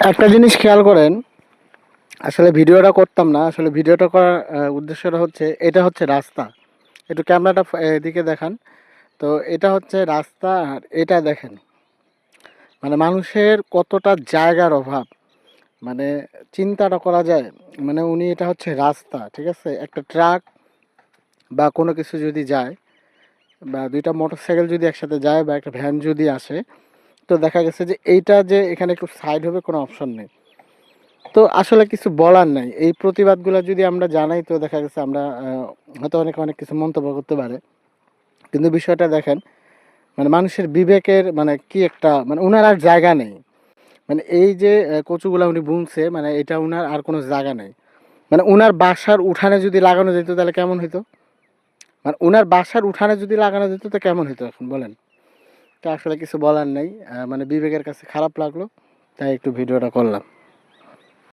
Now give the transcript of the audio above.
একটা জিনিস খেয়াল করেন, আসলে ভিডিওটা করতাম না। আসলে ভিডিওটা করার উদ্দেশ্যটা হচ্ছে, এটা হচ্ছে রাস্তা। একটু ক্যামেরাটা এদিকে দেখান। তো এটা হচ্ছে রাস্তা, আর এটা দেখেন। মানে মানুষের কতটা জায়গার অভাব, মানে চিন্তাটা করা যায়। মানে উনি, এটা হচ্ছে রাস্তা, ঠিক আছে? একটা ট্রাক বা কোনো কিছু যদি যায়, বা দুইটা মোটরসাইকেল যদি একসাথে যায়, বা একটা ভ্যান যদি আসে, তো দেখা গেছে যে এইটা যে এখানে একটু সাইড হবে, কোনো অপশন নেই। তো আসলে কিছু বলার নাই। এই প্রতিবাদগুলো যদি আমরা জানাই, তো দেখা গেছে আমরা হয়তো অনেকে অনেক কিছু মন্তব্য করতে পারে। কিন্তু বিষয়টা দেখেন, মানে মানুষের বিবেকের মানে কি একটা, মানে উনার আর জায়গা নেই। মানে এই যে কচুগুলা উনি বুনছে, মানে এটা উনার আর কোনো জায়গা নেই। মানে উনার বাসার উঠানে যদি লাগানো যেত তাহলে কেমন হতো? মানে উনার বাসার উঠানে যদি লাগানো যেত তো কেমন হতো এখন বলেন? তো আসলে কিছু বলার নেই। মানে বিবেকের কাছে খারাপ লাগলো, তাই একটু ভিডিওটা করলাম।